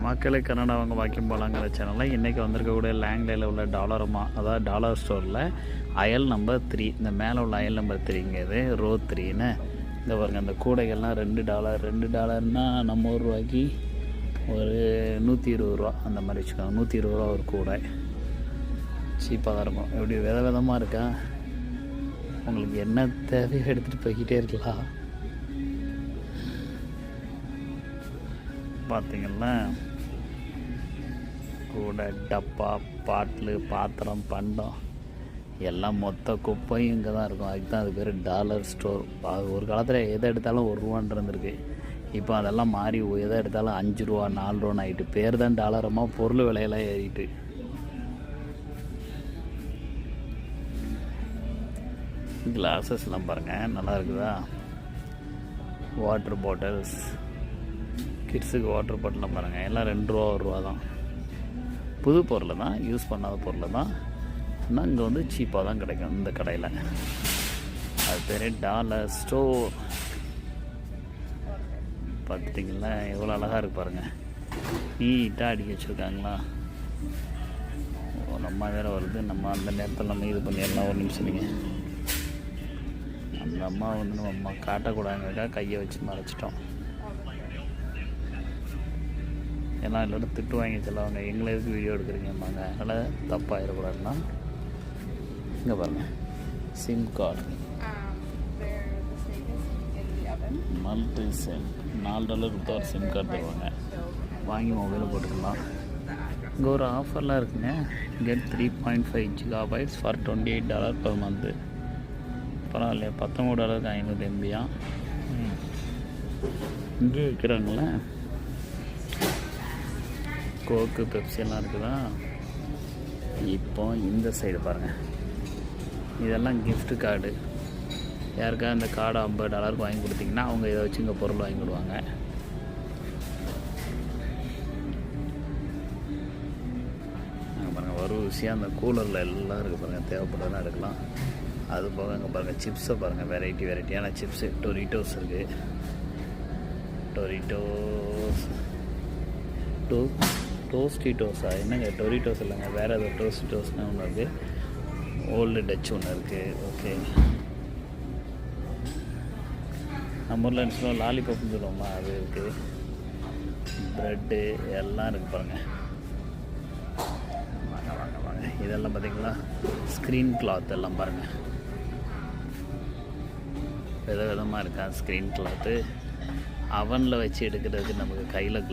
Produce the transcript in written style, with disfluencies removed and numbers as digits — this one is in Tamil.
மக்களே கன்னடா அவங்க வாக்கியம் போகலாங்கிற சேனலில் இன்றைக்கி வந்திருக்கக்கூடிய லேங்லேயில் உள்ள டாலரமா, அதாவது டாலர் ஸ்டோரில் அயல் நம்பர் 3, இந்த மேலே உள்ள அயல் நம்பர் 3ங்கிறது ரோ 3ன்னு. இந்த பாருங்கள், அந்த கூடைகள்லாம் $2 நம்ம ஊர் ரூபாய்க்கு ஒரு 120 ரூபா அந்த மாதிரி வச்சுக்கோங்க. 120 ரூபா ஒரு கூடை, சீப்பாக தான் இருக்கும். எப்படி விதமாக இருக்கா, உங்களுக்கு என்ன தேவையோ எடுத்துகிட்டு போய்கிட்டே இருக்கலாம். பார்த்திங்கன்னா கூட டப்பா, பாட்டில், பாத்திரம், பண்டம் எல்லாம் மொத்த குப்பையும் இங்கே தான் இருக்கும். அதுக்கு தான் அது பேர் டாலர் ஸ்டோர். அது ஒரு காலத்தில் எதை எடுத்தாலும் $1 இருந்திருக்கு. இப்போ அதெல்லாம் மாறி எதை எடுத்தாலும் $5, $4 ஆகிட்டு. பேர் தான் டாலரமா, பொருள் விலையெல்லாம் ஏறிட்டு. கிளாஸஸ்லாம் பாருங்கள், நல்லா இருக்குதா. வாட்டர் பாட்டில்ஸ், கிட்ஸுக்கு வாட்டர் பாட்டிலாம் பாருங்கள், எல்லாம் $2, $1 தான். புது பொருள் தான், யூஸ் பண்ணாத பொருள் தான். ஆனால் இங்கே வந்து சீப்பாக தான் கிடைக்கும் இந்த கடையில். அது பேர் டாலர் ஸ்டோர். பார்த்துட்டிங்களா எவ்வளோ அழகாக இருக்கு பாருங்கள். நீட்டாக அடிக்க வச்சுருக்காங்களா. நம்ம வேறு வருது. நம்ம அந்த நேரத்தில் நம்ம இது பண்ணிடலாம். ஒரு நிமிஷம் நீங்கள். அந்த அம்மா வந்து நம்ம அம்மா காட்டக்கூடாதுங்கிறக்காக கையை வச்சு மறைச்சிட்டோம். ஏன்னா இல்லைன்னா திட்டு வாங்கி செல்லவங்க, எங்களை எதுக்கு வீடியோ எடுக்கிறீங்கம்மாங்க, அதனால் தப்பாகிடக்கூடாதுன்னா. இங்கே பாருங்கள், சிம் கார்டு, மல்டி சிம், $4 கொடுத்தா ஒரு சிம் கார்டு தருவாங்க. வாங்கி மொபைலில் போட்டுக்கலாம். இங்கே ஒரு ஆஃபர்லாம் இருக்குங்க. Get 3.5 GB for $28 per month. பரவாயில்லையா, $19 500 MB. இங்கே விற்கிறாங்களே கோக்கு, பெப்சி எல்லாம் இருக்குதா. இப்போ இந்த சைடு பாருங்கள், இதெல்லாம் கிஃப்ட் கார்டு. யாருக்கா இந்த கார்டை $50 வாங்கி கொடுத்தீங்கன்னா அவங்க இதை வச்சு இங்கே பொருள் வாங்கி கொடுவாங்க. அங்கே பாருங்கள், ஒரு விஷயம் அந்த கூலரில் எல்லாம் இருக்குது பாருங்கள், தேவைப்படுறதுலாம் எடுக்கலாம். அது போக அங்கே பாருங்கள், சிப்ஸை பாருங்கள், வெரைட்டியான சிப்ஸு. டொரிட்டோஸ் இருக்குது. டொரிட்டோஸ் டோஸ்டிட்டோஸா, என்னங்க டொரிட்டோஸ் இல்லைங்க, வேறு ஏதோ டோஸ்டிட்டோஸ்னு ஒன்று இருக்குது. ஓல்டு டச் ஒன்று இருக்குது. ஓகே, நம்ம ஊரில் என்ன சொல்லுவோம், லாலிபாப்னு சொல்லுவோமா, அது இருக்குது. ப்ரெட்டு எல்லாம் இருக்குது பாருங்கள். வாங்க இதெல்லாம் பார்த்திங்களா, ஸ்க்ரீன் கிளாத் எல்லாம் பாருங்கள், விதமாக இருக்கா ஸ்க்ரீன் கிளாத்து. அவனில் வச்சு எடுக்கிறதுக்கு நமக்கு கையில்